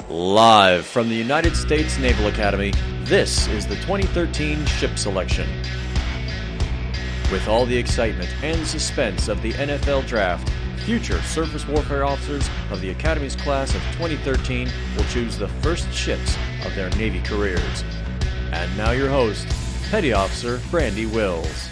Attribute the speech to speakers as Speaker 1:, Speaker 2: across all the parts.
Speaker 1: Live from the United States Naval Academy, this is the 2013 Ship Selection. With all the excitement and suspense of the NFL Draft, future surface warfare officers of the Academy's class of 2013 will choose the first ships of their Navy careers. And now your host, Petty Officer Brandy Wills.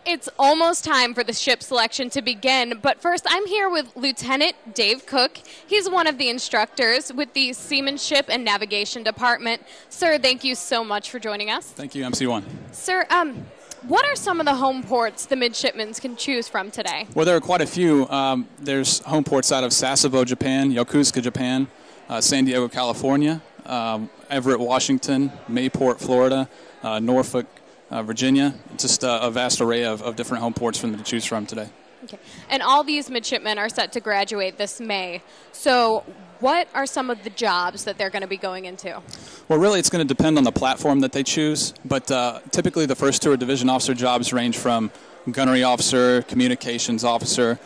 Speaker 2: It's almost time for the ship selection to begin, but first I'm here with Lieutenant Dave Cook. He's one of the instructors with the Seamanship and Navigation Department. Sir, thank you so much for joining us.
Speaker 3: Thank you, MC1.
Speaker 2: Sir, what are some of the home ports the midshipmen can choose from today?
Speaker 3: Well, there are quite a few. There's home ports out of Sasebo, Japan, Yokosuka, Japan, San Diego, California, Everett, Washington, Mayport, Florida, Norfolk, Virginia. Just a vast array of different home ports for them to choose from today.
Speaker 2: Okay. And all these midshipmen are set to graduate this May. So what are some of the jobs that they're going to be going into?
Speaker 3: Well, really, it's going to depend on the platform that they choose. But typically, the first two are division officer jobs range from gunnery officer, communications officer,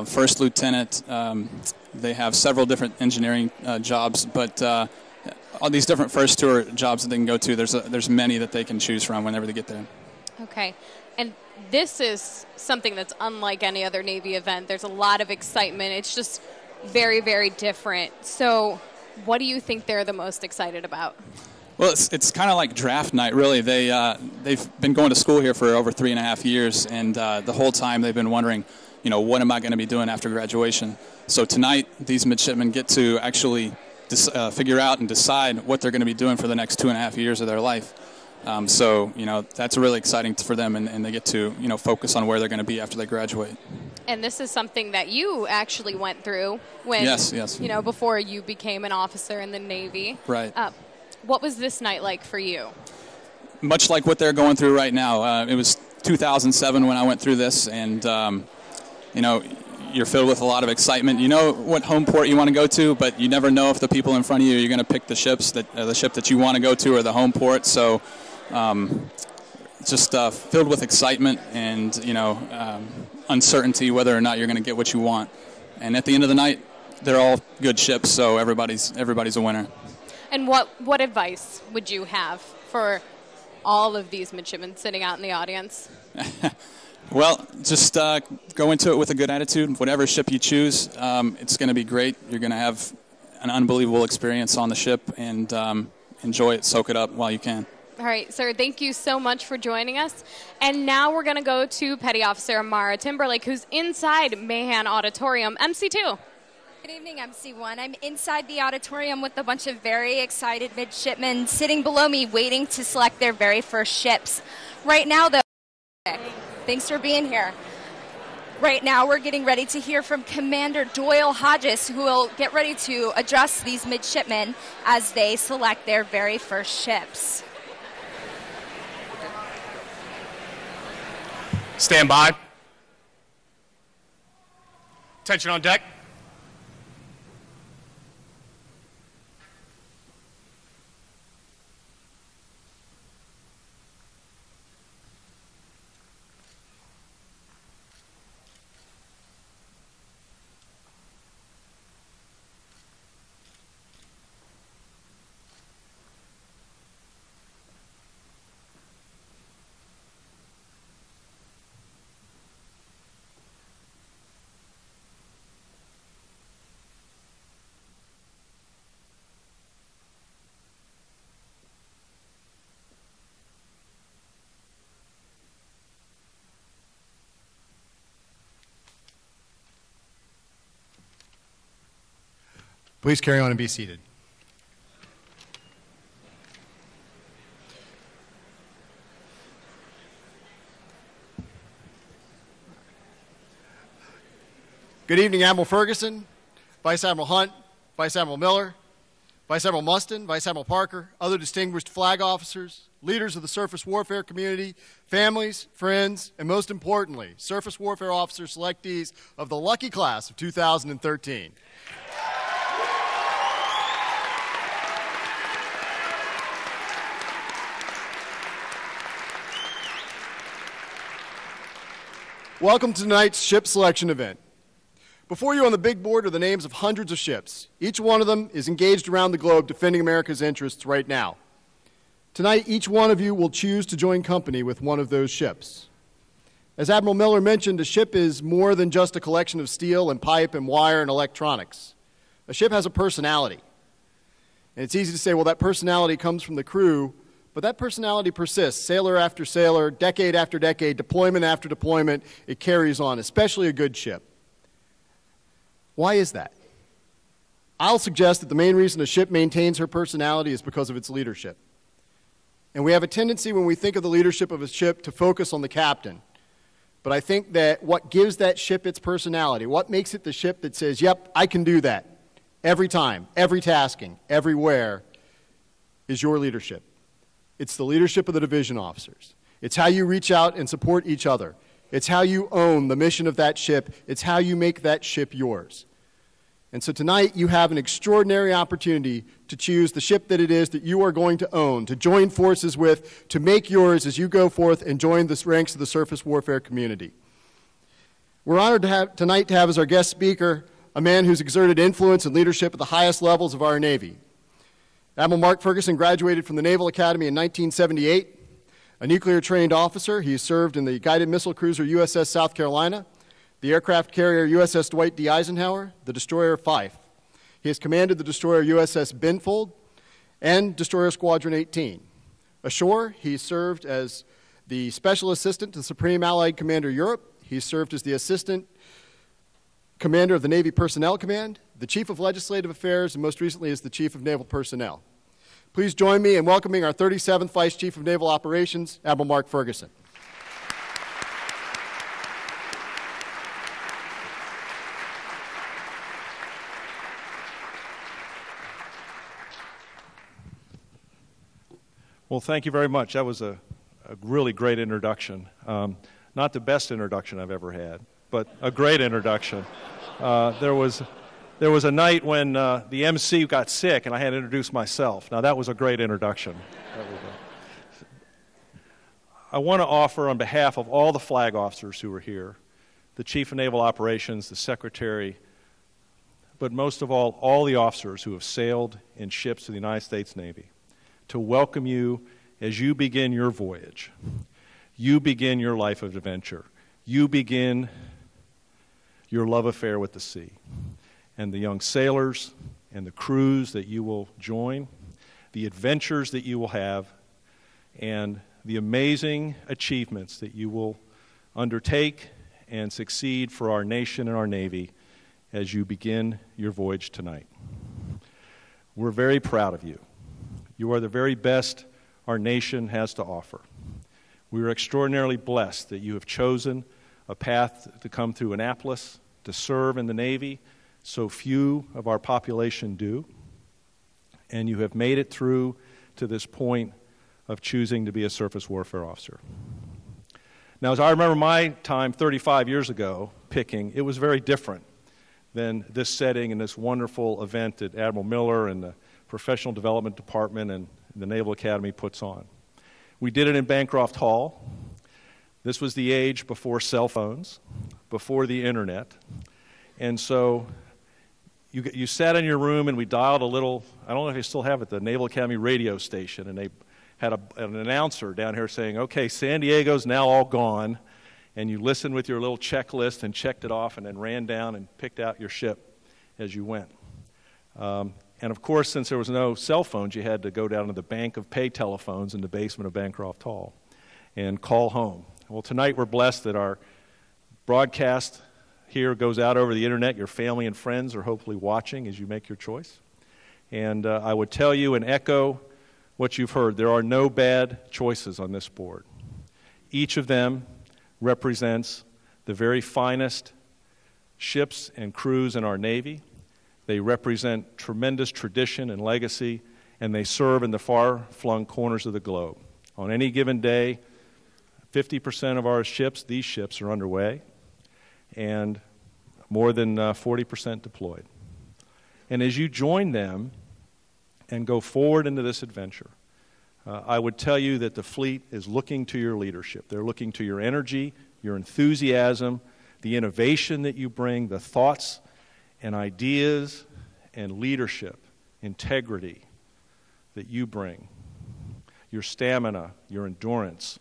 Speaker 3: first lieutenant. They have several different engineering jobs, but all these different first two are jobs that they can go to. There's many that they can choose from whenever they get there.
Speaker 2: Okay. And this is something that's unlike any other Navy event. There's a lot of excitement. It's just very, very different. So what do you think they're the most excited about?
Speaker 3: Well, it's kind of like draft night, really. They've been going to school here for over 3.5 years, and the whole time they've been wondering, what am I going to be doing after graduation? So tonight, these midshipmen get to actually figure out and decide what they're going to be doing for the next 2.5 years of their life. So that's really exciting for them, and they get to focus on where they're going to be after they graduate.
Speaker 2: And this is something that you actually went through when,
Speaker 3: yes.
Speaker 2: Before you became an officer in the Navy.
Speaker 3: Right.
Speaker 2: What was this night like for you?
Speaker 3: Much like what they're going through right now. It was 2007 when I went through this, and you're filled with a lot of excitement. You know what home port you want to go to, but you never know if the people in front of you are going to pick the ship that you want to go to or the home port. So just filled with excitement and uncertainty whether or not you're going to get what you want. And at the end of the night, they're all good ships, so everybody's a winner.
Speaker 2: And what advice would you have for all of these midshipmen sitting out in the audience?
Speaker 3: Well, just go into it with a good attitude. Whatever ship you choose, it's going to be great. You're going to have an unbelievable experience on the ship, and enjoy it, soak it up while you can.
Speaker 2: All right, sir, thank you so much for joining us. And now we're going to go to Petty Officer Mara Timberlake, who's inside Mahan Auditorium, MC2.
Speaker 4: Good evening, MC1. I'm inside the auditorium with a bunch of very excited midshipmen sitting below me waiting to select their very first ships. Right now, though, thanks for being here. Right now, we're getting ready to hear from Commander Doyle Hodges, who will get ready to address these midshipmen as they select their very first ships.
Speaker 5: Stand by. Attention on deck. Please carry on and be seated. Good evening, Admiral Ferguson, Vice Admiral Hunt, Vice Admiral Miller, Vice Admiral Mustin, Vice Admiral Parker, other distinguished flag officers, leaders of the surface warfare community, families, friends, and most importantly, surface warfare officer selectees of the lucky class of 2013. Welcome to tonight's ship selection event. Before you on the big board are the names of hundreds of ships. Each one of them is engaged around the globe defending America's interests right now. Tonight, each one of you will choose to join company with one of those ships. As Admiral Miller mentioned, a ship is more than just a collection of steel and pipe and wire and electronics. A ship has a personality. And it's easy to say, well, that personality comes from the crew, but that personality persists. Sailor after sailor, decade after decade, deployment after deployment, it carries on, especially a good ship. Why is that? I'll suggest that the main reason a ship maintains her personality is because of its leadership. And we have a tendency when we think of the leadership of a ship to focus on the captain. But I think that what gives that ship its personality, what makes it the ship that says, yep, I can do that every time, every tasking, everywhere, is your leadership. It's the leadership of the division officers. It's how you reach out and support each other. It's how you own the mission of that ship. It's how you make that ship yours. And so tonight you have an extraordinary opportunity to choose the ship that it is that you are going to own, to join forces with, to make yours as you go forth and join the ranks of the surface warfare community. We're honored tonight to have as our guest speaker a man who's exerted influence and leadership at the highest levels of our Navy. Admiral Mark Ferguson graduated from the Naval Academy in 1978. A nuclear-trained officer, he served in the guided missile cruiser USS South Carolina, the aircraft carrier USS Dwight D. Eisenhower, the destroyer Fife. He has commanded the destroyer USS Benfold and destroyer Squadron 18. Ashore, he served as the special assistant to the Supreme Allied Commander Europe. He served as the assistant commander of the Navy Personnel Command, the chief of legislative affairs, and most recently as the chief of naval personnel. Please join me in welcoming our 37th Vice Chief of Naval Operations, Admiral Mark Ferguson.
Speaker 6: Well, thank you very much. That was a really great introduction. Not the best introduction I've ever had, but a great introduction. There was a night when the MC got sick and I had to introduce myself. Now, that was a great introduction. I want to offer on behalf of all the flag officers who are here, the Chief of Naval Operations, the Secretary, but most of all the officers who have sailed in ships of the United States Navy, to welcome you as you begin your voyage. You begin your life of adventure. You begin your love affair with the sea. And the young sailors and the crews that you will join, the adventures that you will have, and the amazing achievements that you will undertake and succeed for our nation and our Navy as you begin your voyage tonight. We're very proud of you. You are the very best our nation has to offer. We are extraordinarily blessed that you have chosen a path to come through Annapolis, to serve in the Navy. So few of our population do. And you have made it through to this point of choosing to be a surface warfare officer. Now, as I remember my time 35 years ago picking, it was very different than this setting and this wonderful event that Admiral Miller and the Professional Development Department and the Naval Academy puts on. We did it in Bancroft Hall. This was the age before cell phones, before the internet. And so you sat in your room and we dialed a little, I don't know if they still have it, the Naval Academy radio station, and they had an announcer down here saying, okay, San Diego's now all gone, and you listened with your little checklist and checked it off and then ran down and picked out your ship as you went. And of course, since there was no cell phones, you had to go down to the bank of pay telephones in the basement of Bancroft Hall and call home. Well, tonight we're blessed that our broadcast here goes out over the internet. Your family and friends are hopefully watching as you make your choice. And I would tell you and echo what you've heard. There are no bad choices on this board. Each of them represents the very finest ships and crews in our Navy. They represent tremendous tradition and legacy, and they serve in the far-flung corners of the globe. On any given day, 50% of our ships, these ships, are underway, and more than 40% deployed. And as you join them and go forward into this adventure, I would tell you that the fleet is looking to your leadership. They're looking to your energy, your enthusiasm, the innovation that you bring, the thoughts and ideas and leadership, integrity that you bring, your stamina, your endurance,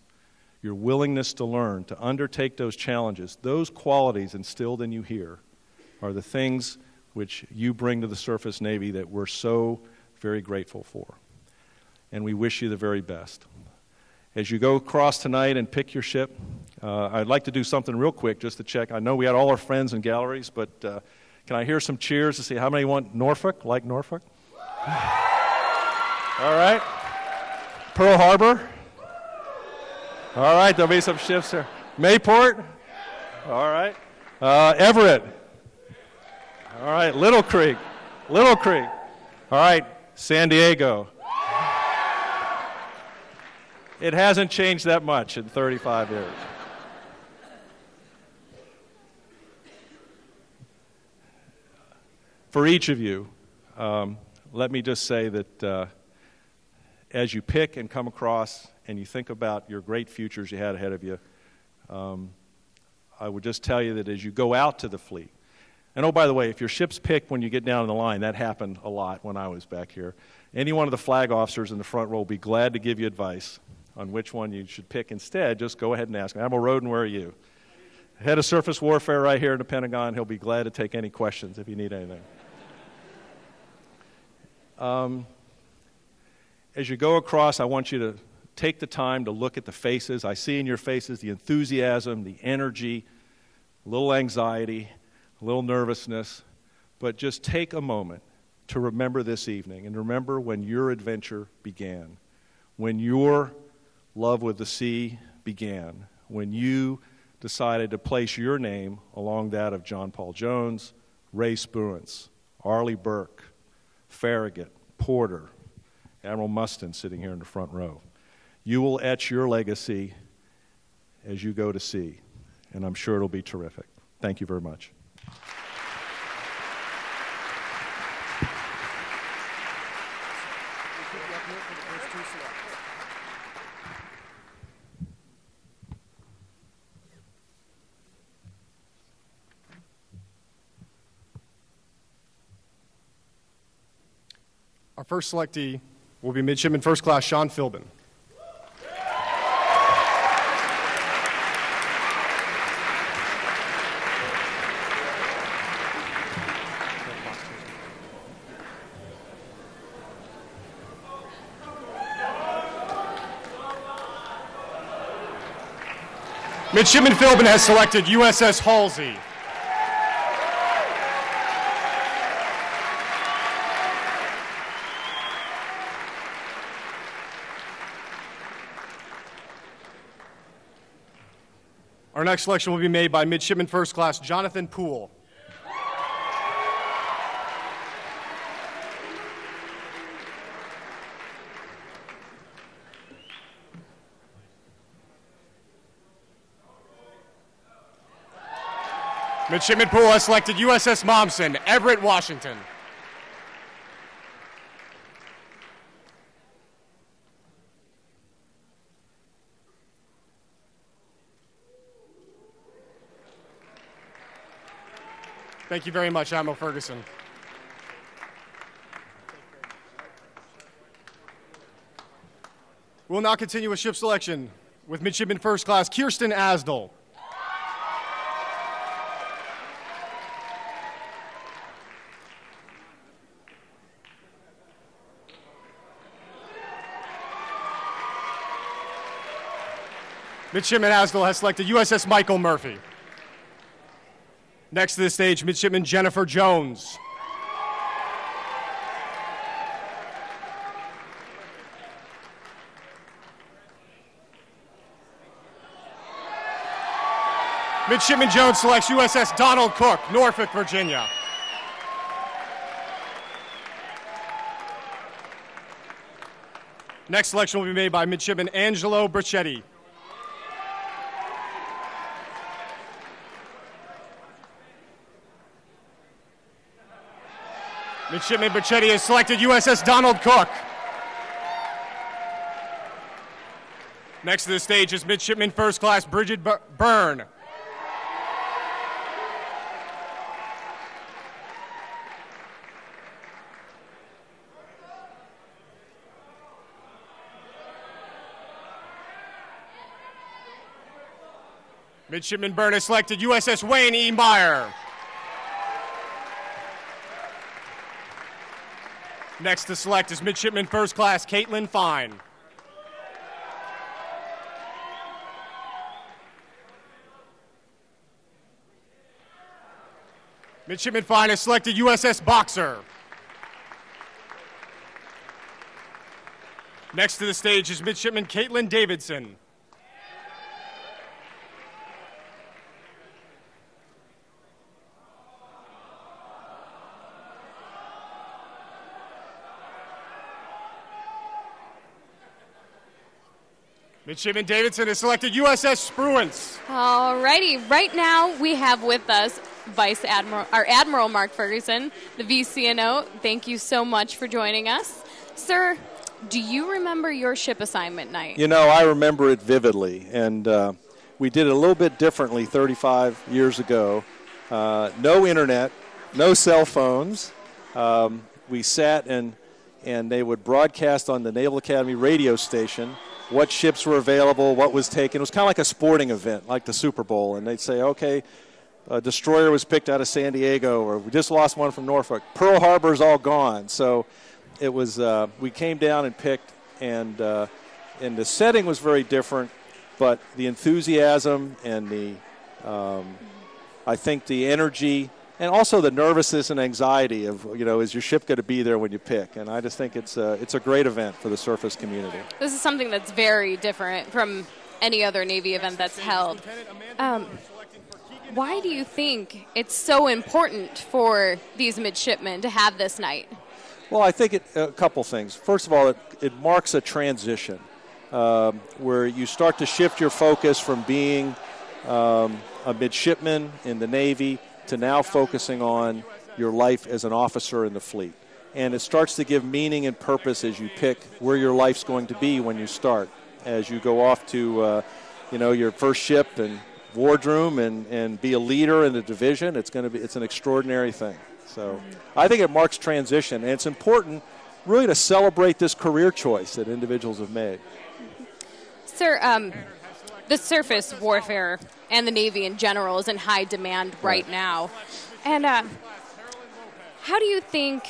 Speaker 6: your willingness to learn, to undertake those challenges, those qualities instilled in you here are the things which you bring to the Surface Navy that we're so very grateful for. And we wish you the very best. As you go across tonight and pick your ship, I'd like to do something real quick just to check. I know we had all our friends in galleries, but can I hear some cheers to see how many want Norfolk, like Norfolk? All right. Pearl Harbor. All right, there'll be some ships there. Mayport. All right. Everett. All right, Little Creek. Little Creek. All right, San Diego. It hasn't changed that much in 35 years. For each of you, let me just say that as you pick and come across and you think about your great futures you had ahead of you, I would just tell you that as you go out to the fleet, and oh, by the way, if your ship's picked when you get down the line, that happened a lot when I was back here, any one of the flag officers in the front row will be glad to give you advice on which one you should pick. Instead, just go ahead and ask. Admiral Roden, where are you? Head of Surface Warfare right here in the Pentagon. He'll be glad to take any questions if you need anything. As you go across, I want you to take the time to look at the faces. I see in your faces the enthusiasm, the energy, a little anxiety, a little nervousness, but just take a moment to remember this evening and remember when your adventure began, when your love with the sea began, when you decided to place your name along that of John Paul Jones, Ray Spruance, Arleigh Burke, Farragut, Porter, Admiral Mustin sitting here in the front row. You will etch your legacy as you go to sea, and I'm sure it'll be terrific. Thank you very much.
Speaker 7: Our first selectee will be Midshipman First Class Sean Philbin. Midshipman Philbin has selected USS Halsey. Our next selection will be made by Midshipman First Class Jonathan Poole. Midshipman Poole has selected USS Momsen, Everett, Washington. Thank you very much, Admiral Ferguson. We'll now continue with ship selection with Midshipman First Class Kirsten Asdal. Midshipman Asdal has selected USS Michael Murphy. Next to the stage, Midshipman Jennifer Jones. Midshipman Jones selects USS Donald Cook, Norfolk, Virginia. Next selection will be made by Midshipman Angelo Brachetti. Midshipman Brachetti has selected USS Donald Cook. Next to the stage is Midshipman First Class Bridget Byrne. Midshipman Byrne has selected USS Wayne E. Meyer. Next to select is Midshipman First Class Caitlin Fine. Midshipman Fine has selected USS Boxer. Next to the stage is Midshipman Caitlin Davidson. Midshipman Davidson has selected USS Spruance.
Speaker 2: All righty. Right now we have with us Admiral Mark Ferguson, the VCNO. Thank you so much for joining us. Sir, do you remember your ship assignment night?
Speaker 6: You know, I remember it vividly, and we did it a little bit differently 35 years ago. No internet, no cell phones. We sat and they would broadcast on the Naval Academy radio station what ships were available, what was taken. It was kind of like a sporting event, like the Super Bowl, and they'd say, okay, a destroyer was picked out of San Diego, or we just lost one from Norfolk. Pearl Harbor's all gone. So it was, we came down and picked, and the setting was very different, but the enthusiasm and I think the energy, and also the nervousness and anxiety of, is your ship going to be there when you pick? And I just think it's a great event for the surface community.
Speaker 2: This is something that's very different from any other Navy event that's held. Why do you think it's so important for these midshipmen to have this night?
Speaker 6: Well, I think a couple things. First of all, it marks a transition where you start to shift your focus from being a midshipman in the Navy to now focusing on your life as an officer in the fleet. And it starts to give meaning and purpose as you pick where your life's going to be when you start. As you go off to, your first ship and wardroom and be a leader in the division, it's an extraordinary thing. So I think it marks transition, and it's important really to celebrate this career choice that individuals have made.
Speaker 2: Sir, the surface warfare and the Navy in general is in high demand right now. And how do you think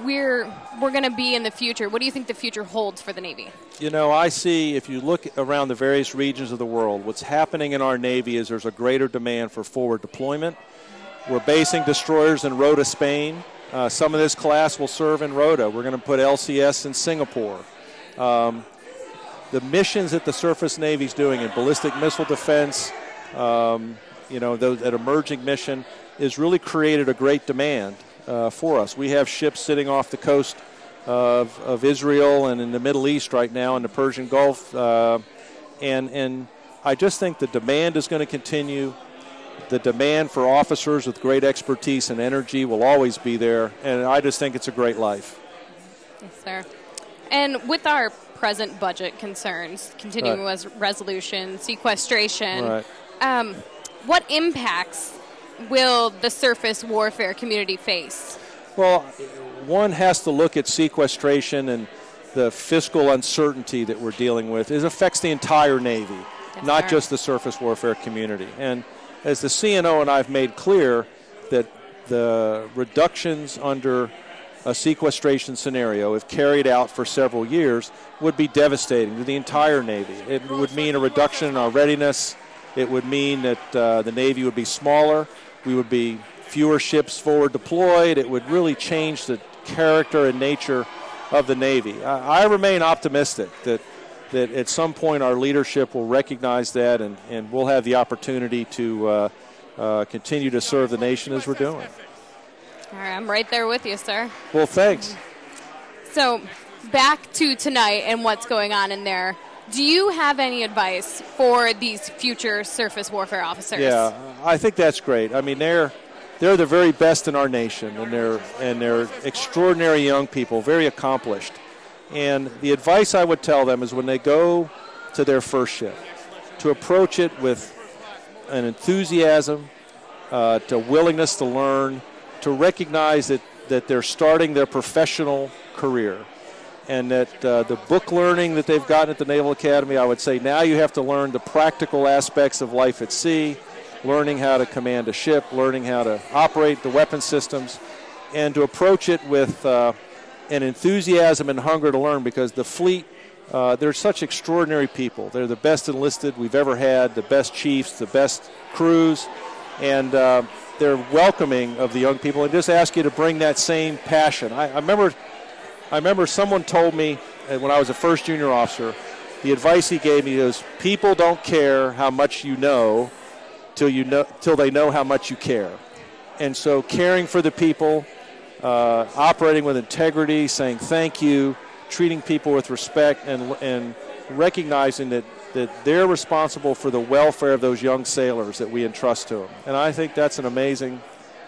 Speaker 2: we're going to be in the future? What do you think the future holds for the Navy?
Speaker 6: I see, if you look around the various regions of the world, what's happening in our Navy is there's a greater demand for forward deployment. We're basing destroyers in Rota, Spain. Some of this class will serve in Rota. We're going to put LCS in Singapore. The missions that the surface Navy's doing in ballistic missile defense, that emerging mission has really created a great demand for us. We have ships sitting off the coast of Israel and in the Middle East right now in the Persian Gulf. And I just think the demand is going to continue. The demand for officers with great expertise and energy will always be there. And I just think it's a great life.
Speaker 2: Yes, sir. And with our present budget concerns, continuing resolution, sequestration, what impacts will the surface warfare community face?
Speaker 6: Well, one has to look at sequestration and the fiscal uncertainty that we're dealing with. It affects the entire Navy, not just the surface warfare community. And as the CNO and I have made clear that the reductions under a sequestration scenario, if carried out for several years, would be devastating to the entire Navy. It would mean a reduction in our readiness. It would mean that the Navy would be smaller. We would be fewer ships forward deployed. It would really change the character and nature of the Navy. I remain optimistic that at some point our leadership will recognize that and we'll have the opportunity to continue to serve the nation as we're doing.
Speaker 2: All right, I'm right there with you, sir.
Speaker 6: Well, thanks.
Speaker 2: So back to tonight and what's going on in there. Do you have any advice for these future surface warfare officers?
Speaker 6: Yeah, I think that's great. I mean, they're the very best in our nation, and they're extraordinary young people, very accomplished. And the advice I would tell them is when they go to their first ship, to approach it with an enthusiasm, to willingness to learn, to recognize that they're starting their professional career. and that the book learning that they've gotten at the Naval Academy, I would say now you have to learn the practical aspects of life at sea, learning how to command a ship, learning how to operate the weapon systems, and to approach it with an enthusiasm and hunger to learn, because the fleet, they're such extraordinary people. They're the best enlisted we've ever had, the best chiefs, the best crews, and they're welcoming of the young people and just ask you to bring that same passion. I remember someone told me when I was a first junior officer, the advice he gave me is, people don't care how much you know till they know how much you care. And so caring for the people, operating with integrity, saying thank you, treating people with respect, and recognizing that they're responsible for the welfare of those young sailors that we entrust to them. And I think that's an amazing,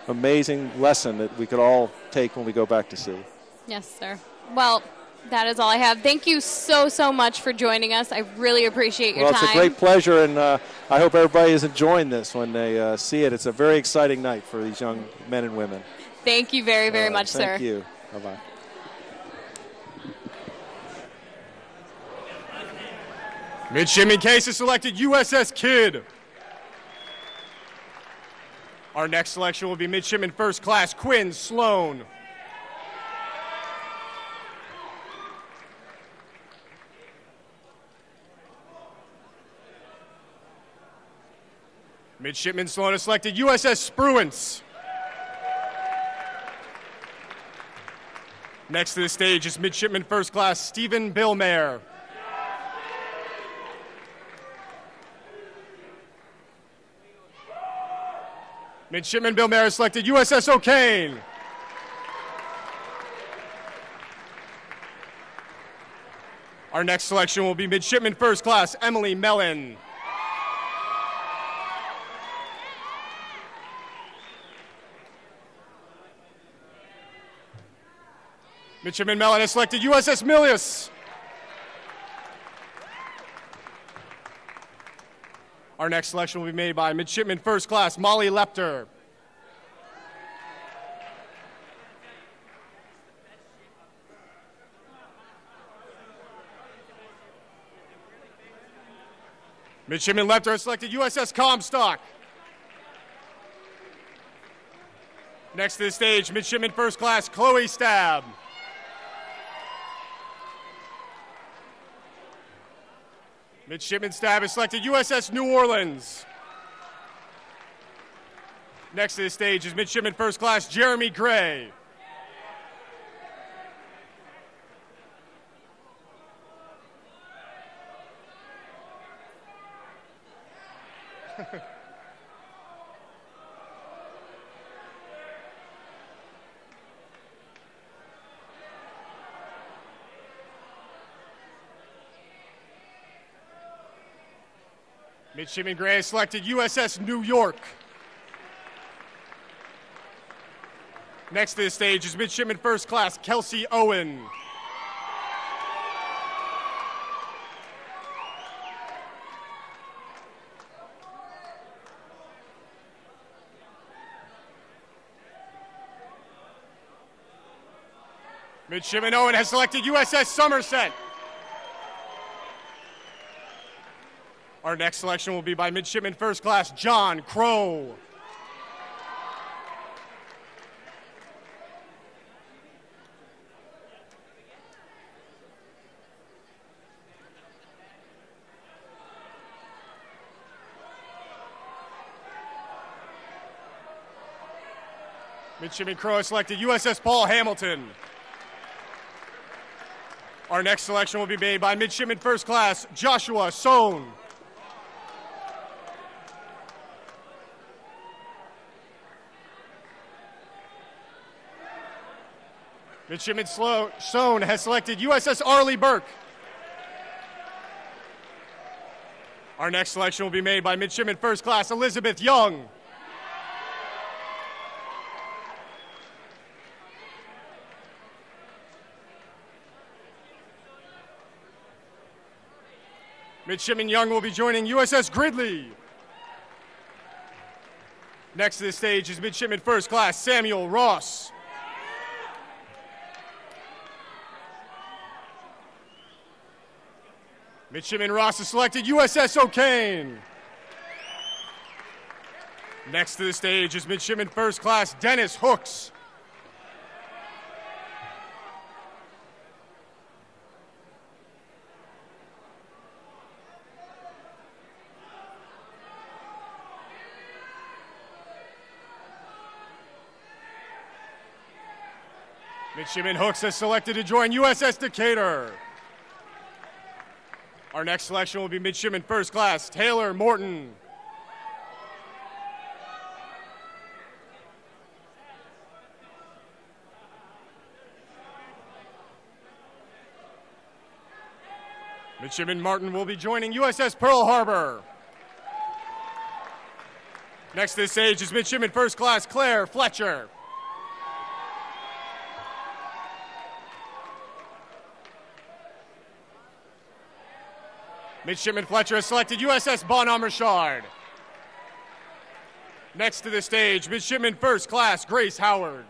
Speaker 6: amazing lesson that we could all take when we go back to sea.
Speaker 2: Yes, sir. Well, that is all I have. Thank you so, so much for joining us. I really appreciate your time.
Speaker 6: Well, it's a great pleasure, and I hope everybody is enjoying this when they see it. It's a very exciting night for these young men and women.
Speaker 2: Thank you very, very much, sir.
Speaker 6: Thank you. Bye-bye.
Speaker 7: Midshipman Case has selected USS Kidd. Our next selection will be Midshipman First Class Quinn Sloan. Midshipman Sloan has selected USS Spruance. Next to the stage is Midshipman First Class Stephen Billmare. Midshipman Billmare has selected USS O'Kane. Our next selection will be Midshipman First Class Emily Mellon. Midshipman Mellon has selected USS Milius. Our next selection will be made by Midshipman First Class Molly Lepter. Midshipman Lepter has selected USS Comstock. Next to the stage, Midshipman First Class Chloe Stab. Midshipman Stab has selected USS New Orleans. Next to the stage is Midshipman First Class Jeremy Gray. Midshipman Gray has selected USS New York. Next to the stage is Midshipman First Class Kelsey Owen. Midshipman Owen has selected USS Somerset. Our next selection will be by Midshipman First Class John Crow. Midshipman Crow has selected USS Paul Hamilton. Our next selection will be made by Midshipman First Class Joshua Sohn. Midshipman Sohn has selected USS Arleigh Burke. Our next selection will be made by Midshipman First Class Elizabeth Young. Midshipman Young will be joining USS Gridley. Next to the stage is Midshipman First Class Samuel Ross. Midshipman Ross has selected USS O'Kane. Next to the stage is Midshipman First Class Dennis Hooks. Midshipman Hooks has selected to join USS Decatur. Our next selection will be Midshipman First Class Taylor Morton. Midshipman Martin will be joining USS Pearl Harbor. Next to the stage is Midshipman First Class Claire Fletcher. Midshipman Fletcher has selected USS Bonhomme Richard. Next to the stage, Midshipman First Class Grace Howard.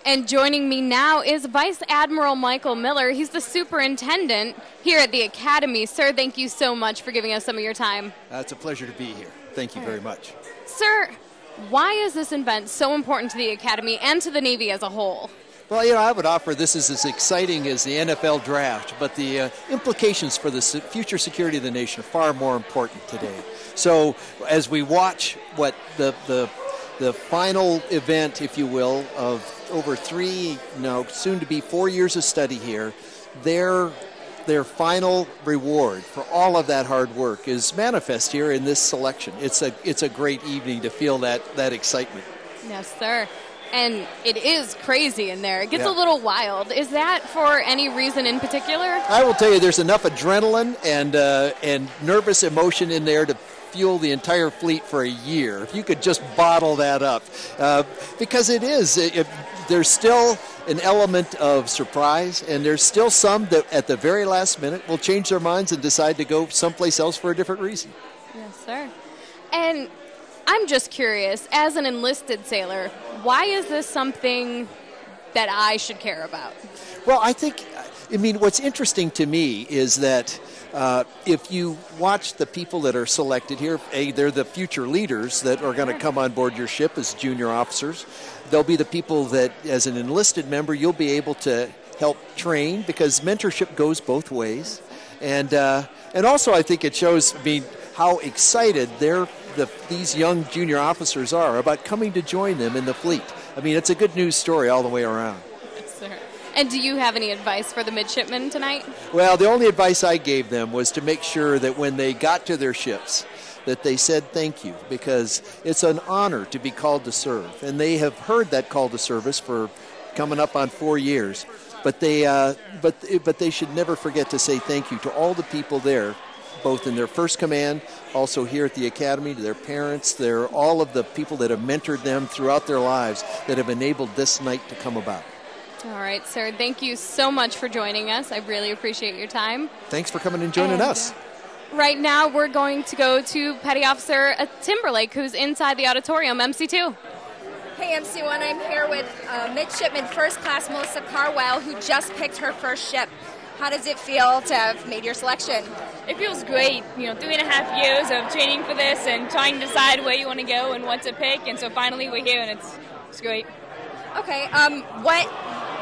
Speaker 2: And joining me now is Vice Admiral Michael Miller. He's the superintendent here at the Academy. Sir, thank you so much for giving us some of your time.
Speaker 8: It's a pleasure to be here. Thank you very much.
Speaker 2: Sir, why is this event so important to the Academy and to the Navy as a whole?
Speaker 8: Well, I would offer this is as exciting as the NFL draft, but the implications for the future security of the nation are far more important today. So as we watch what the final event, if you will, of over soon to be 4 years of study here, their final reward for all of that hard work is manifest here in this selection. It's a great evening to feel that excitement.
Speaker 2: Yes, sir. And it is crazy in there. It gets a little wild. Is that for any reason in particular?
Speaker 8: I will tell you, there's enough adrenaline and nervous emotion in there to fuel the entire fleet for a year. If you could just bottle that up. Because there's still an element of surprise, and there's still some that at the very last minute will change their minds and decide to go someplace else for a different reason.
Speaker 2: Yes, sir. And I'm just curious, as an enlisted sailor, why is this something that I should care about?
Speaker 8: Well, what's interesting to me is that if you watch the people that are selected here, they're the future leaders that are going to come on board your ship as junior officers. They'll be the people that, as an enlisted member, you'll be able to help train, because mentorship goes both ways. And also I think it shows how excited these young junior officers are about coming to join them in the fleet. It's a good news story all the way around.
Speaker 2: Yes, sir. And do you have any advice for the midshipmen tonight?
Speaker 8: Well, the only advice I gave them was to make sure that when they got to their ships, that they said thank you, because it's an honor to be called to serve. And they have heard that call to service for coming up on 4 years. But they should never forget to say thank you to all the people there, both in their first command, also here at the Academy, to their parents, all of the people that have mentored them throughout their lives that have enabled this night to come about.
Speaker 2: All right, sir. Thank you so much for joining us. I really appreciate your time.
Speaker 8: Thanks for coming and joining us.
Speaker 2: Right now, we're going to go to Petty Officer Timberlake, who's inside the auditorium, MC2.
Speaker 4: Hey, MC1, I'm here with Midshipman First Class Melissa Carwell, who just picked her first ship. How does it feel to have made your selection?
Speaker 9: It feels great. 3.5 years of training for this and trying to decide where you want to go and what to pick, and so finally we're here, and it's great.
Speaker 4: Okay,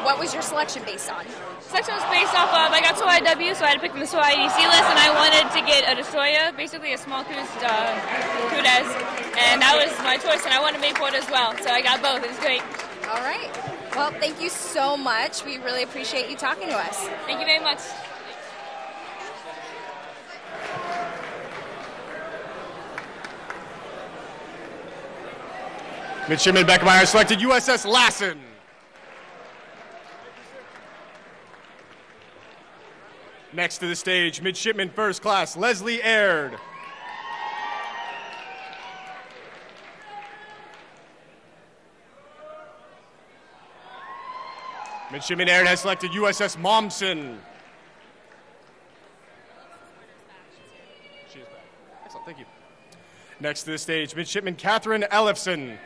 Speaker 4: what was your selection based on?
Speaker 9: Selection was based off of, I got SOAR IW, so I had to pick from the SOAR IDC list, and I wanted to get a destroyer, basically a small cruise Crudes, and that was my choice, and I wanted to make port as well, so I got both. It was great.
Speaker 4: All right. Well, thank you so much. We really appreciate you talking to us.
Speaker 9: Thank you very much.
Speaker 7: Midshipman Beckmeyer selected USS Lassen. Next to the stage, Midshipman First Class Leslie Aird. Midshipman Aird has selected USS Momsen. She is back. Excellent, thank you. Next to the stage, Midshipman Catherine Ellefson.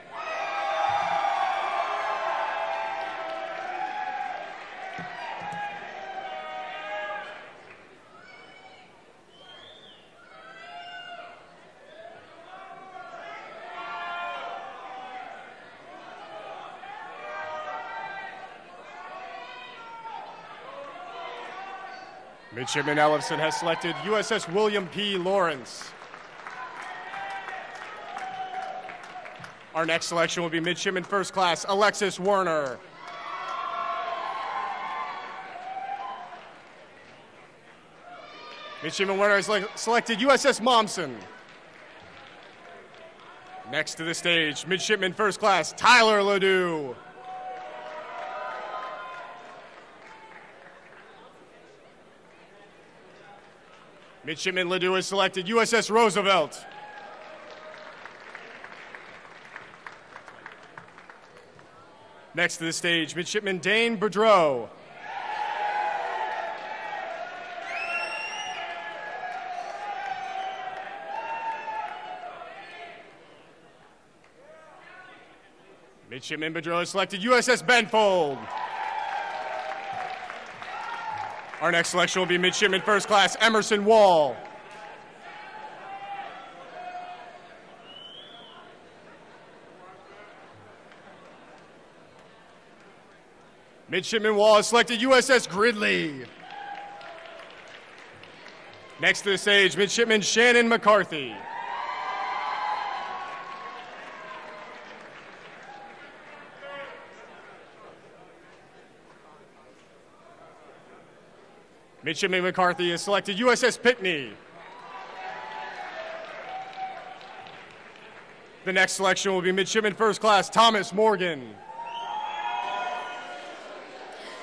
Speaker 7: Midshipman Ellison has selected USS William P. Lawrence. Our next selection will be Midshipman First Class Alexis Werner. Midshipman Werner has selected USS Momsen. Next to the stage, Midshipman First Class Tyler Ledoux. Midshipman Ledoux has selected USS Roosevelt. Next to the stage, Midshipman Dane Boudreau. Midshipman Boudreau has selected USS Benfold. Our next selection will be Midshipman First Class Emerson Wall. Midshipman Wall has selected USS Gridley. Next to the stage, Midshipman Shannon McCarthy. Midshipman McCarthy has selected USS Pitney. The next selection will be Midshipman First Class Thomas Morgan.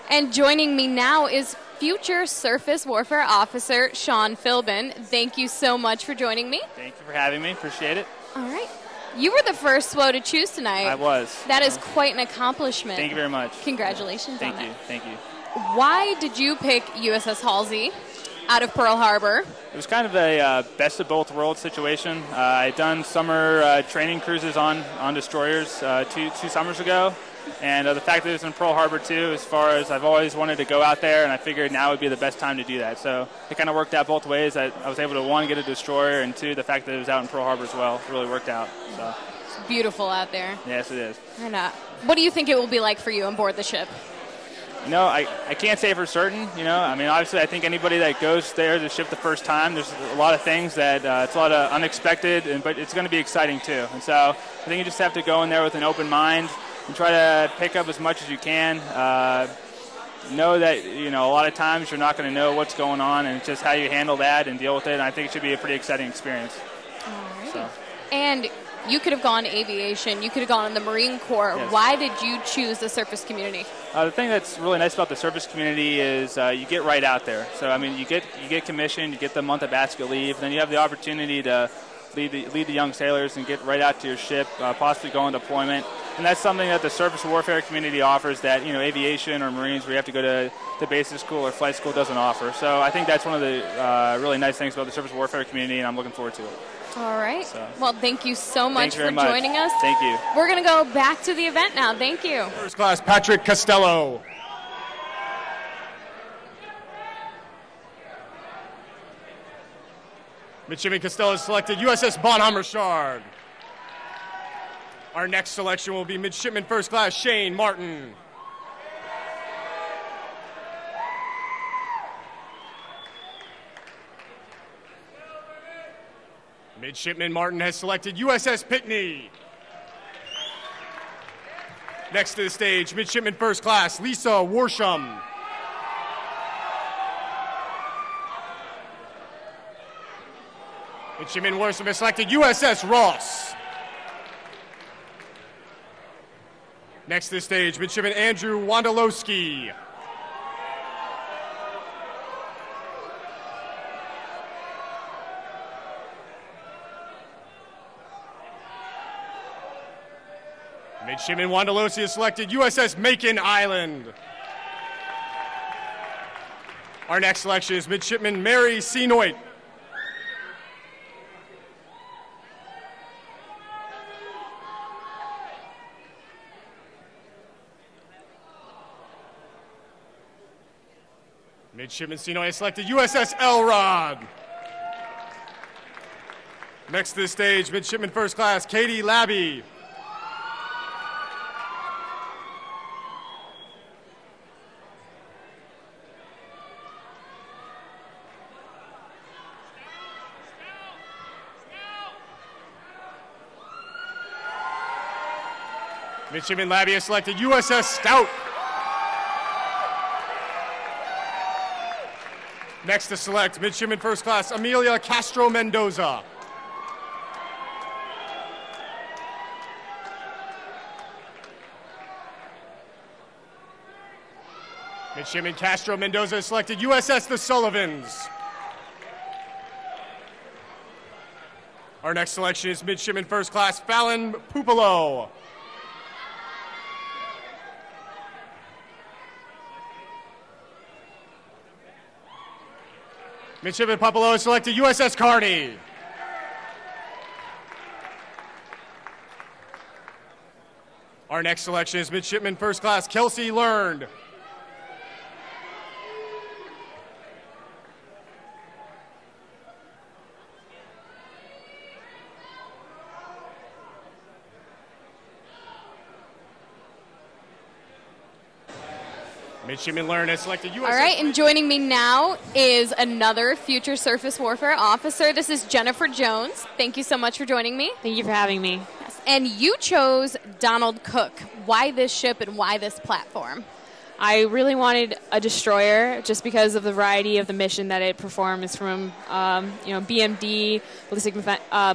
Speaker 2: And joining me now is future Surface Warfare Officer Sean Philbin. Thank you so much for joining me.
Speaker 10: Thank you for having me. Appreciate it.
Speaker 2: All right. You were the first SWO to choose tonight.
Speaker 10: I was.
Speaker 2: That is quite an accomplishment.
Speaker 10: Thank you very much.
Speaker 2: Congratulations on that.
Speaker 10: Thank you. Thank you.
Speaker 2: Why did you pick USS Halsey out of Pearl Harbor?
Speaker 10: It was kind of a best of both worlds situation. I'd done summer training cruises on destroyers two summers ago. And the fact that it was in Pearl Harbor, too, as far as I've always wanted to go out there, and I figured now would be the best time to do that. So it kind of worked out both ways. I was able to, one, get a destroyer, and two, the fact that it was out in Pearl Harbor as well really worked out. So.
Speaker 2: It's beautiful out there.
Speaker 10: Yes, it is.
Speaker 2: And what do you think it will be like for you on board the ship?
Speaker 10: You know, I can't say for certain, you know. I mean, obviously, I think anybody that goes there to the ship the first time, there's a lot of things that it's a lot of unexpected, but it's going to be exciting, too. And so I think you just have to go in there with an open mind and try to pick up as much as you can. Know that, you know, a lot of times you're not going to know what's going on, and it's just how you handle that and deal with it. And I think it should be a pretty exciting experience.
Speaker 2: All right.
Speaker 10: So.
Speaker 2: And you could have gone aviation. You could have gone in the Marine Corps.
Speaker 10: Yes.
Speaker 2: Why did you choose the surface community?
Speaker 10: The thing that's really nice about the surface community is you get right out there. So, I mean, you get commissioned, you get the month of basket leave, then you have the opportunity to lead the young sailors and get right out to your ship, possibly go on deployment. And that's something that the surface warfare community offers that, you know, aviation or Marines, where you have to go to the basic school or flight school, doesn't offer. So I think that's one of the really nice things about the surface warfare community, and I'm looking forward to it.
Speaker 2: All right.
Speaker 10: So.
Speaker 2: Well, thank you so much for joining us.
Speaker 10: Thank you.
Speaker 2: We're going to go back to the event now. Thank you.
Speaker 7: First Class Patrick Costello. Midshipman Costello has selected USS Bonhammershard. Our next selection will be Midshipman First Class Shane Martin. Midshipman Martin has selected USS Pitney. Next to the stage, Midshipman First Class Lisa Worsham. Midshipman Worsham has selected USS Ross. Next to the stage, Midshipman Andrew Wondolowski. Midshipman Wondolowski has selected USS Macon Island. Our next selection is Midshipman Mary Seenoit. Midshipman Seenoit has selected USS Elrod. Next to the stage, Midshipman First Class Katie Labby. Midshipman Labby has selected USS Stout. Next to select, Midshipman First Class Amelia Castro Mendoza. Midshipman Castro Mendoza has selected USS The Sullivans. Our next selection is Midshipman First Class Fallon Pupolo. Midshipman Pupolo has selected USS Kearney. Our next selection is Midshipman First Class Kelsey Learned. Midshipman Learned has selected USS.
Speaker 2: All right, and joining me now is another future surface warfare officer. This is Jennifer Jones. Thank you so much for joining me.
Speaker 11: Thank you for having me.
Speaker 2: Yes. And you chose Donald Cook. Why this ship and why this platform?
Speaker 11: I really wanted a destroyer just because of the variety of the mission that it performs, from BMD,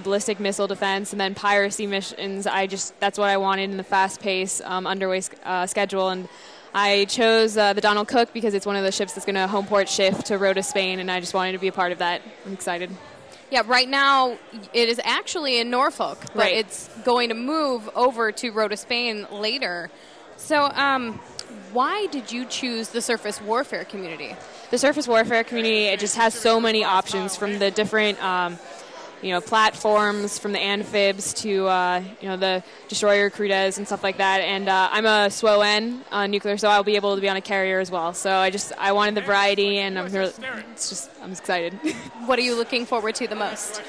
Speaker 11: ballistic missile defense, and then piracy missions. That's what I wanted in the fast-paced underway schedule. And I chose the Donald Cook because it's one of the ships that's going to home port shift to Rota, Spain, and I just wanted to be a part of that. I'm excited.
Speaker 2: Yeah, right now it is actually in Norfolk, but
Speaker 11: right.
Speaker 2: It's going to move over to Rota, Spain later. So why did you choose the surface warfare community?
Speaker 11: The surface warfare community, it just has so many options, from the different platforms, from the amphibs to the destroyer crewes and stuff like that. And I'm a SWO-N nuclear, so I'll be able to be on a carrier as well. So I wanted the variety, and I'm excited.
Speaker 2: What are you looking forward to the most?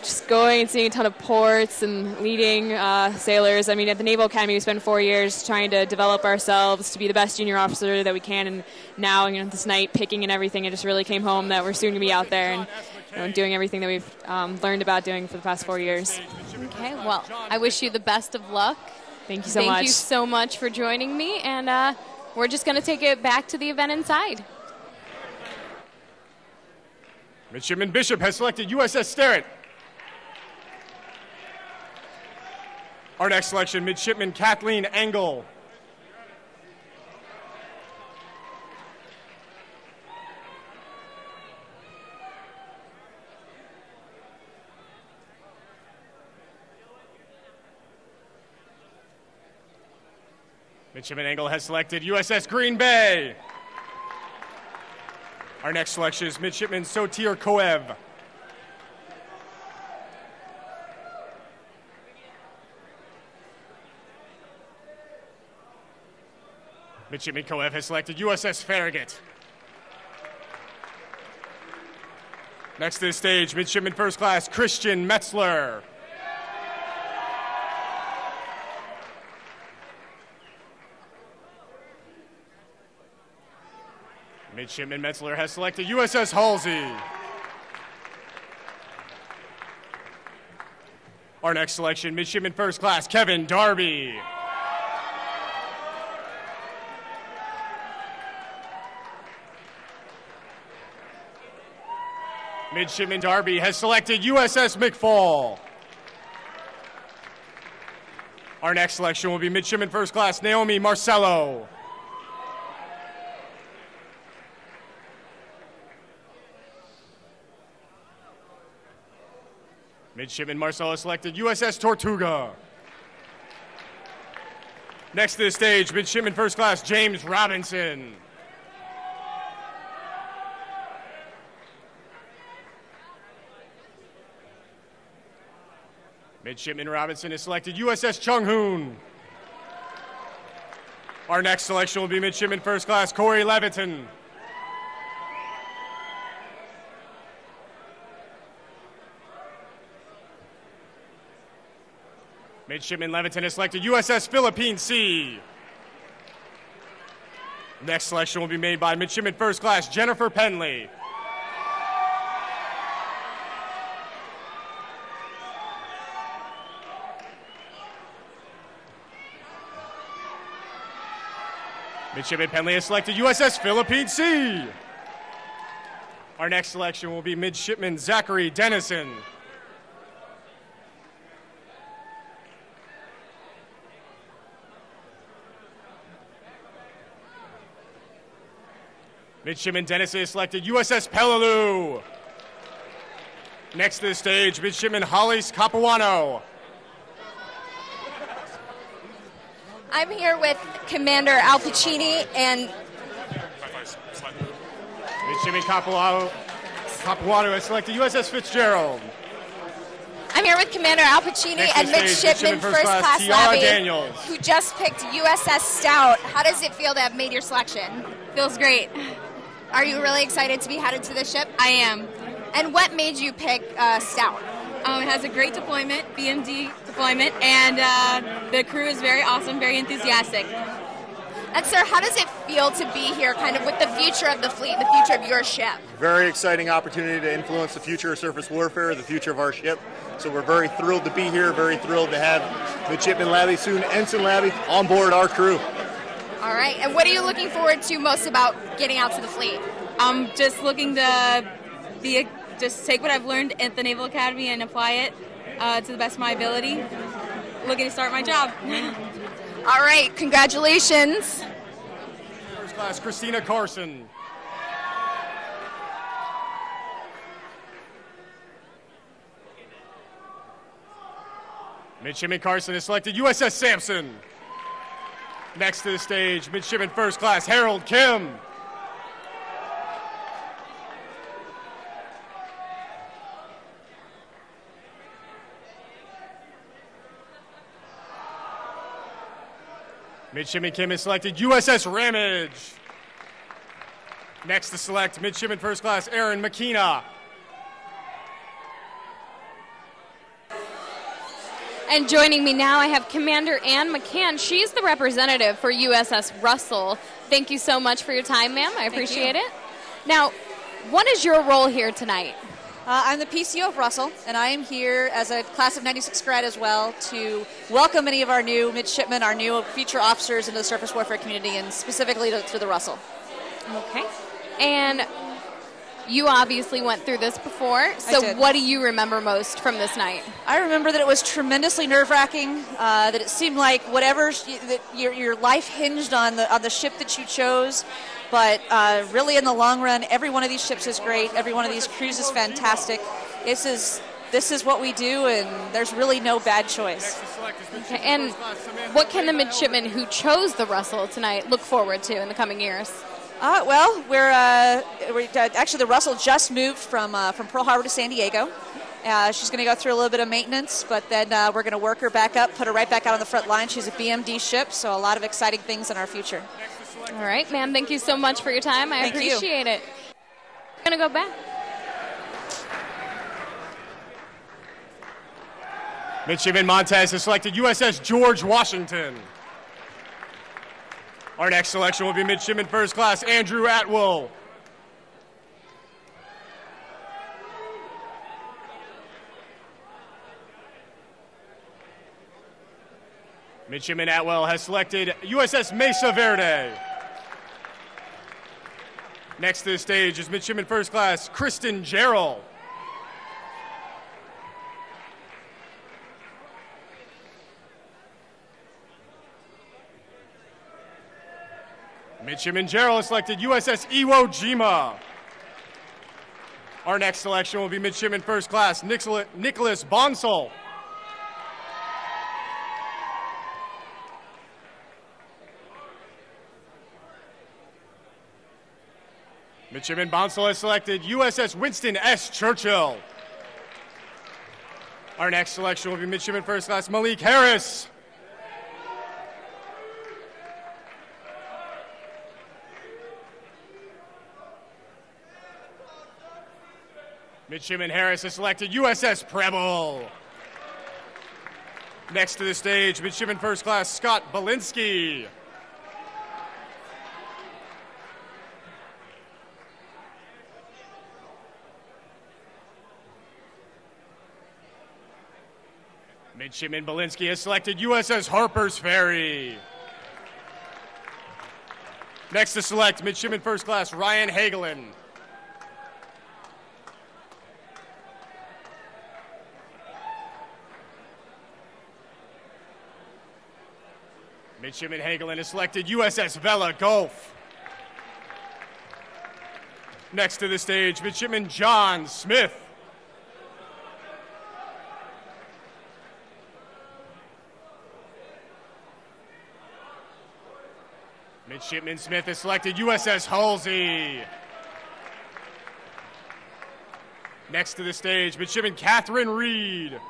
Speaker 11: Just going and seeing a ton of ports and leading sailors. I mean, at the Naval Academy, we spent 4 years trying to develop ourselves to be the best junior officer that we can. And now, this night, picking and everything, it just really came home that we're soon going to be out there and doing everything that we've learned about doing for the past 4 years.
Speaker 2: Okay, well, I wish you the best of luck.
Speaker 11: Thank you so much.
Speaker 2: Thank you so much for joining me. And we're just going to take it back to the event inside.
Speaker 7: Midshipman Bishop has selected USS Sterrett. Our next selection, Midshipman Kathleen Engel. Midshipman Engel has selected USS Green Bay. Our next selection is Midshipman Sotir Koev. Midshipman Koev has selected USS Farragut. Next to the stage, Midshipman First Class Christian Metzler. Midshipman Metzler has selected USS Halsey. Our next selection, Midshipman First Class Kevin Darby. Midshipman Darby has selected USS McFall. Our next selection will be Midshipman First Class Naomi Marcello. Midshipman Marcello selected USS Tortuga. Next to the stage, Midshipman First Class James Robinson. Midshipman Robinson has selected USS Chung Hoon. Our next selection will be Midshipman First Class Corey Leviton. Midshipman Leviton has selected USS Philippine Sea. Next selection will be made by Midshipman First Class Jennifer Penley. Midshipman Penley has selected USS Philippine Sea. Our next selection will be Midshipman Zachary Dennison. Midshipman Dennison has selected USS Peleliu. Next to the stage, Midshipman Hollis Capuano.
Speaker 4: I'm here with Commander Al Pacini and
Speaker 7: Midshipman Capuano has selected USS Fitzgerald.
Speaker 4: I'm here with Commander Al Pacini and Midshipman First Class
Speaker 7: Tiara
Speaker 4: Labby,
Speaker 7: Daniels.
Speaker 4: who just picked USS Stout. How does it feel to have made your selection?
Speaker 12: Feels great.
Speaker 4: Are you really excited to be headed to the ship?
Speaker 12: I am.
Speaker 4: And what made you pick Stout?
Speaker 12: It has a great deployment, BMD deployment, and the crew is very awesome, very enthusiastic.
Speaker 4: And sir, how does it feel to be here kind of with the future of the fleet, the future of your ship?
Speaker 13: Very exciting opportunity to influence the future of surface warfare, the future of our ship. So we're very thrilled to be here, very thrilled to have Midshipman Labby, soon Ensign Labby, on board our crew.
Speaker 4: All right, and what are you looking forward to most about getting out to the fleet?
Speaker 12: I'm just looking to just take what I've learned at the Naval Academy and apply it to the best of my ability. Looking to start my job.
Speaker 4: All right, congratulations.
Speaker 7: First Class Christina Carson. Midshipman Carson has selected USS Sampson. Next to the stage, Midshipman First Class Harold Kim. Midshipman Kim has selected USS Ramage. Next to select Midshipman First Class Aaron McKenna.
Speaker 2: And joining me now, I have Commander Ann McCann. She's the representative for USS Russell. Thank you so much for your time, ma'am. I appreciate it. Now, what is your role here tonight?
Speaker 14: I'm the PCO of Russell, and I am here as a class of 96 grad as well to welcome many of our new midshipmen, our new future officers into the surface warfare community, and specifically to the Russell.
Speaker 2: Okay. And you obviously went through this before, so what do you remember most from this night?
Speaker 14: I remember that it was tremendously nerve-wracking, that it seemed like that your life hinged on the ship that you chose. But really, in the long run, every one of these ships is great. Every one of these crews is fantastic. This is what we do, and there's really no bad choice.
Speaker 2: Okay, and what can the midshipmen who chose the Russell tonight look forward to in the coming years?
Speaker 14: Well, we're actually the Russell just moved from Pearl Harbor to San Diego. She's going to go through a little bit of maintenance, but then we're going to work her back up, put her right back out on the front line. She's a BMD ship, so a lot of exciting things in our future.
Speaker 2: All right, ma'am, thank you so much for your time. I appreciate it. We're going to go back.
Speaker 7: Midshipman Montez has selected USS George Washington. Our next selection will be Midshipman First Class Andrew Atwell. Midshipman Atwell has selected USS Mesa Verde. Next to the stage is Midshipman First Class Kristen Jarrell. Midshipman Jarrell has selected USS Iwo Jima. Our next selection will be Midshipman First Class Nicholas Bonsall. Midshipman Bonsall has selected USS Winston S. Churchill. Our next selection will be Midshipman First Class Malik Harris. Midshipman Harris has selected USS Preble. Next to the stage, Midshipman First Class Scott Belinsky. Midshipman Belinsky has selected USS Harper's Ferry. Next to select, Midshipman First Class Ryan Hagelin. Midshipman Hagelin has selected USS Vela Gulf. Next to the stage, Midshipman John Smith. Midshipman Smith has selected USS Halsey. Next to the stage, Midshipman Catherine Reed.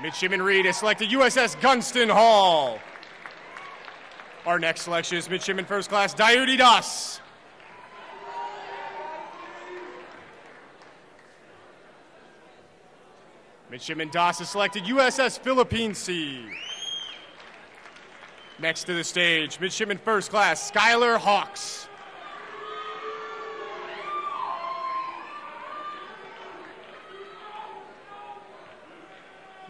Speaker 7: Midshipman Reed has selected USS Gunston Hall. Our next selection is Midshipman First Class Dayudi Das. Midshipman Das has selected USS Philippine Sea. Next to the stage, Midshipman First Class Skylar Hawks.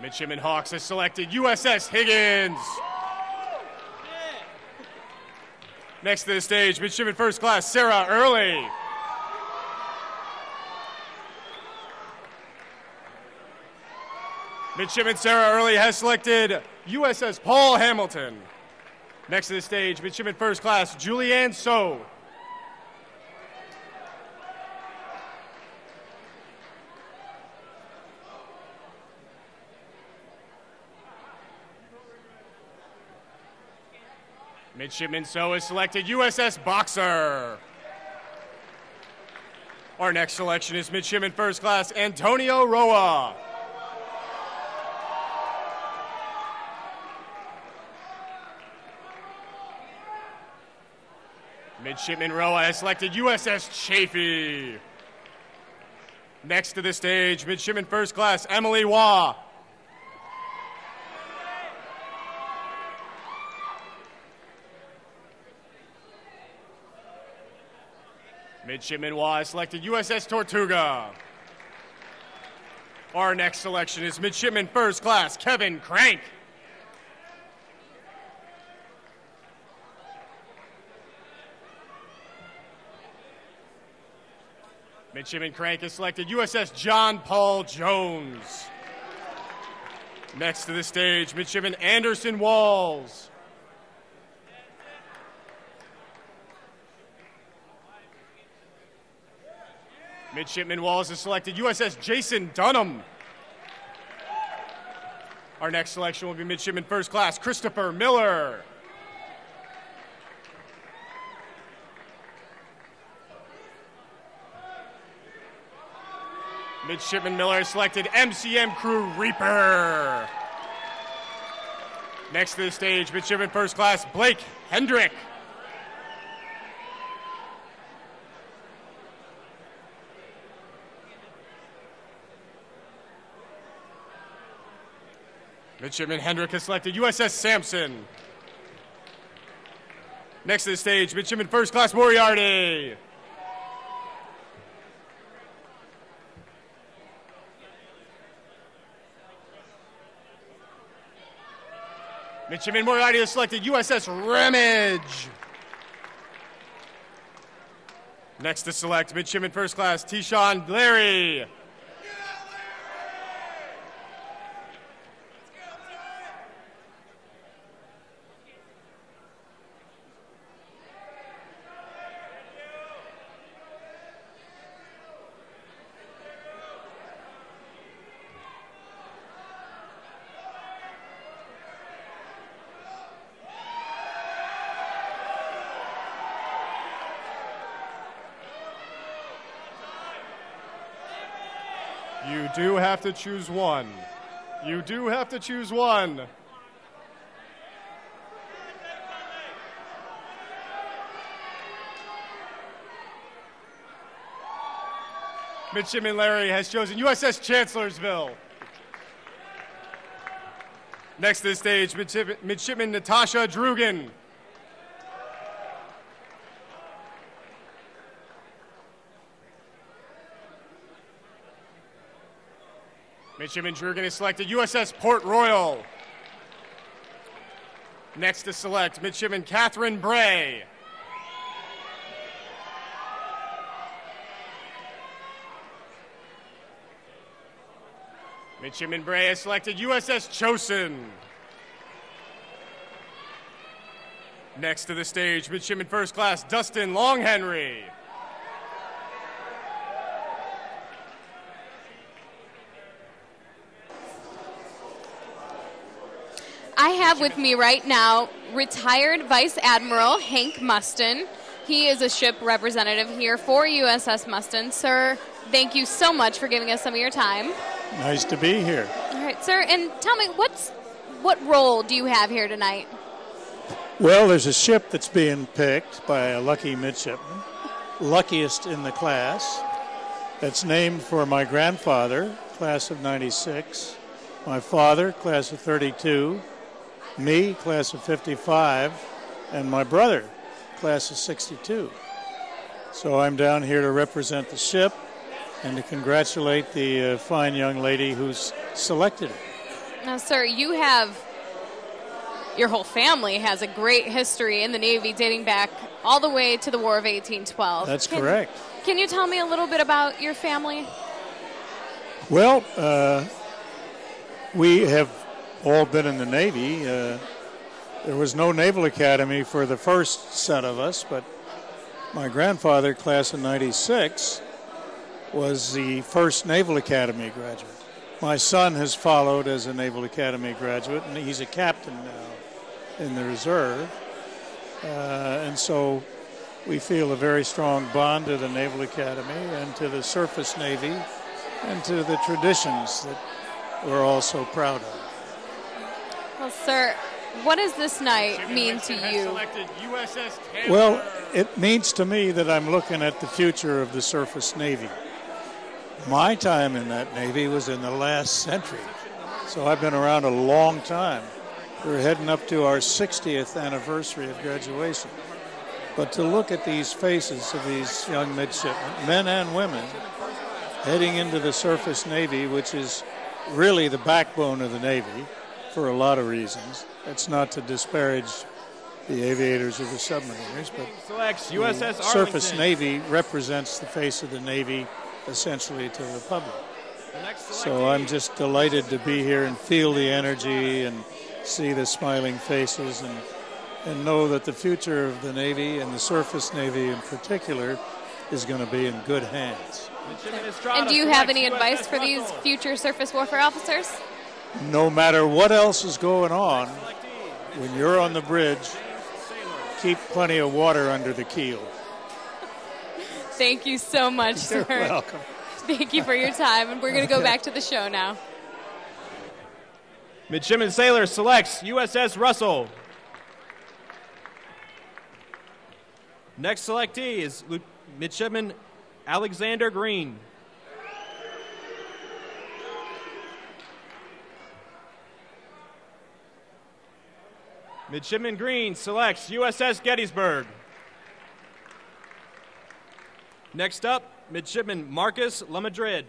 Speaker 7: Midshipman Hawks has selected USS Higgins. Next to the stage, Midshipman First Class Sarah Early. Midshipman Sarah Early has selected USS Paul Hamilton. Next to the stage, Midshipman First Class Julianne So. Midshipman So has selected USS Boxer. Our next selection is Midshipman First Class Antonio Roa. Midshipman Roa has selected USS Chafee. Next to the stage, Midshipman First Class Emily Waugh. Midshipman Waugh has selected USS Tortuga. Our next selection is Midshipman First Class Kevin Crank. Midshipman Crank has selected USS John Paul Jones. Next to the stage, Midshipman Anderson Walls. Midshipman Walls has selected USS Jason Dunham. Our next selection will be Midshipman First Class Christopher Miller. Midshipman Miller has selected MCM Crew Reaper. Next to the stage, Midshipman First Class Blake Hendrick. Midshipman Hendrick has selected USS Sampson. Next to the stage, Midshipman First Class Moriarty. Midshipman Moriarty has selected USS Ramage. Next to select, Midshipman First Class Tishon Larry. You do have to choose one. You do have to choose one. Midshipman Larry has chosen USS Chancellorsville. Next to the stage, Midshipman Natasha Drugan. Midshipman Drugan is selected USS Port Royal. Next to select Midshipman Catherine Bray. Midshipman Bray has selected USS Chosin. Next to the stage, Midshipman First Class Dustin Longhenry.
Speaker 2: I have with me right now retired Vice Admiral Hank Mustin. He is a ship representative here for USS Mustin. Sir, thank you so much for giving us some of your time.
Speaker 15: Nice to be here.
Speaker 2: All right, sir, and tell me, what role do you have here tonight?
Speaker 15: Well, there's a ship that's being picked by a lucky midshipman, luckiest in the class. That's named for my grandfather, class of 96, my father, class of 32, me, class of 55, and my brother, class of 62. So I'm down here to represent the ship and to congratulate the fine young lady who's selected it.
Speaker 2: Now, sir, your whole family has a great history in the Navy dating back all the way to the War of 1812.
Speaker 15: That's correct.
Speaker 2: Can you tell me a little bit about your family?
Speaker 15: Well, we have all been in the Navy. There was no Naval Academy for the first set of us, but my grandfather, class of 96, was the first Naval Academy graduate. My son has followed as a Naval Academy graduate, and he's a captain now in the reserve. And so we feel a very strong bond to the Naval Academy and to the Surface Navy and to the traditions that we're all so proud of.
Speaker 2: Well, sir, what does this night mean to you?
Speaker 15: Well, it means to me that I'm looking at the future of the Surface Navy. My time in that Navy was in the last century, so I've been around a long time. We're heading up to our 60th anniversary of graduation. But to look at these faces of these young midshipmen, men and women, heading into the Surface Navy, which is really the backbone of the Navy for a lot of reasons. That's not to disparage the aviators or the submariners, but
Speaker 7: selects USS
Speaker 15: the Surface Navy represents the face of the Navy essentially to the public. So I'm just delighted to be here and feel the energy and see the smiling faces and know that the future of the Navy and the Surface Navy in particular is going to be in good hands.
Speaker 2: And do you have any advice for these future surface warfare officers?
Speaker 15: No matter what else is going on, when you're on the bridge, keep plenty of water under the keel.
Speaker 2: Thank you so much, sir.
Speaker 15: You're welcome.
Speaker 2: Thank you for your time, and we're going to go back to the show now.
Speaker 7: Midshipman Sailor selects USS Russell. Next selectee is Midshipman Alexander Green. Midshipman Green selects USS Gettysburg. Next up, Midshipman Marcus LaMadrid.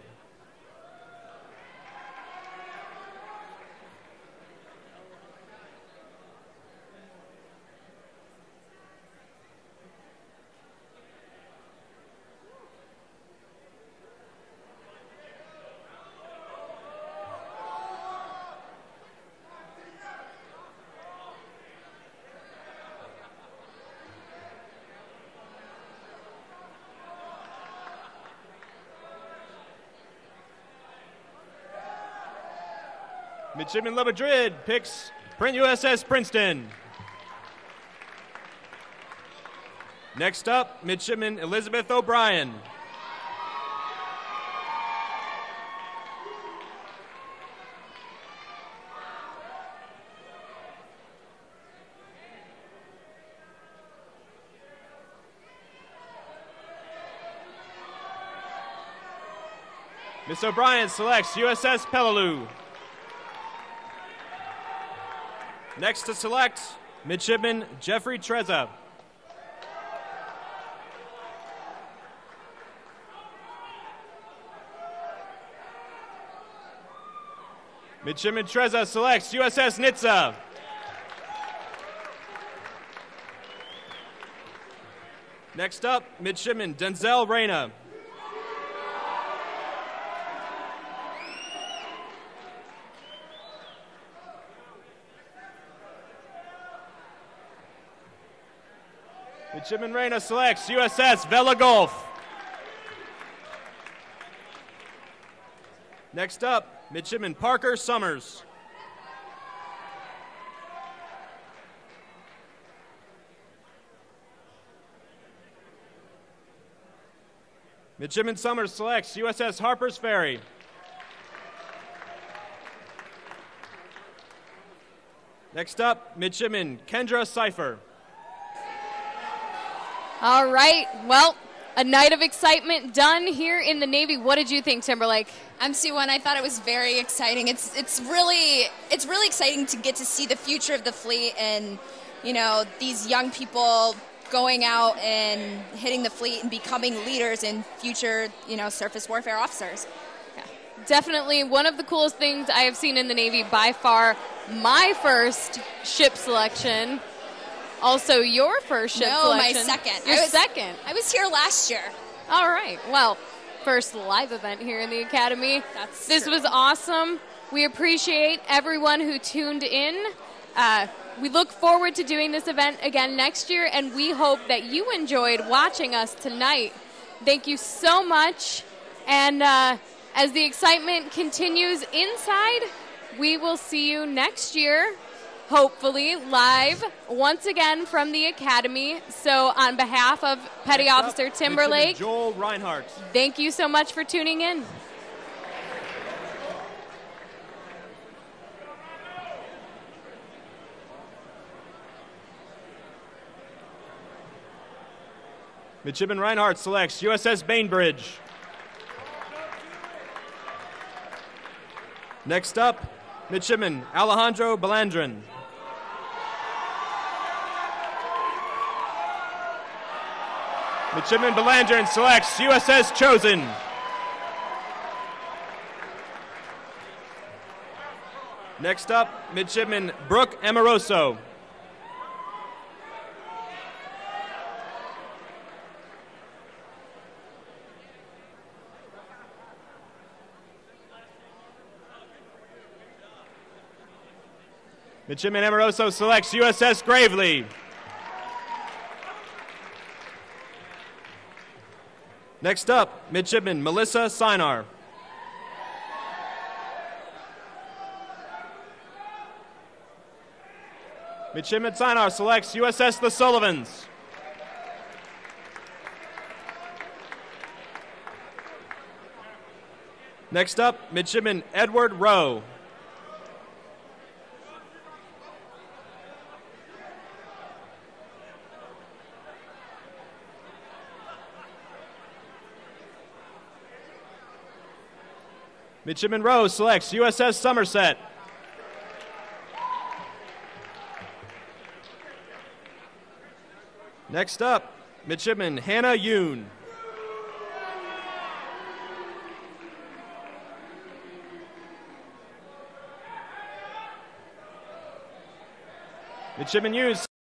Speaker 7: Midshipman LaMadrid picks USS Princeton. Next up, Midshipman Elizabeth O'Brien. Miss O'Brien selects USS Peleliu. Next to select, Midshipman Jeffrey Trezza. Midshipman Treza selects USS Nitsa. Next up, Midshipman Denzel Reyna. Midshipman Reyna selects USS Vela Gulf. Next up, Midshipman Parker Summers. Midshipman Summers selects USS Harper's Ferry. Next up, Midshipman Kendra Cipher.
Speaker 2: All right, well, a night of excitement done here in the Navy. What did you think, Timberlake?
Speaker 4: MC1, I thought it was very exciting. It's really exciting to get to see the future of the fleet and, you know, these young people going out and hitting the fleet and becoming leaders and future, you know, surface warfare officers.
Speaker 2: Yeah. Definitely one of the coolest things I have seen in the Navy by far. My first ship selection. Also your first ship selection.
Speaker 4: No, my second.
Speaker 2: Your second.
Speaker 4: I was here last year.
Speaker 2: All right. Well, first live event here in the Academy. This was awesome. We appreciate everyone who tuned in. We look forward to doing this event again next year, and we hope that you enjoyed watching us tonight. Thank you so much. And as the excitement continues inside, we will see you next year, hopefully live once again from the Academy. So on behalf of Petty Officer Timberlake,
Speaker 7: Joel Reinhardt,
Speaker 2: thank you so much for tuning in.
Speaker 7: Midshipman Reinhardt selects USS Bainbridge. Next up, Midshipman Alejandro Balandrin. Midshipman Balandrin selects USS Chosen. Next up, Midshipman Brooke Amoroso. Midshipman Amoroso selects USS Gravely. Next up, Midshipman Melissa Sinar. Midshipman Sinar selects USS The Sullivans. Next up, Midshipman Edward Rowe. Midshipman Rowe selects USS Somerset. Next up, Midshipman Hannah Yoon. Midshipman Yoon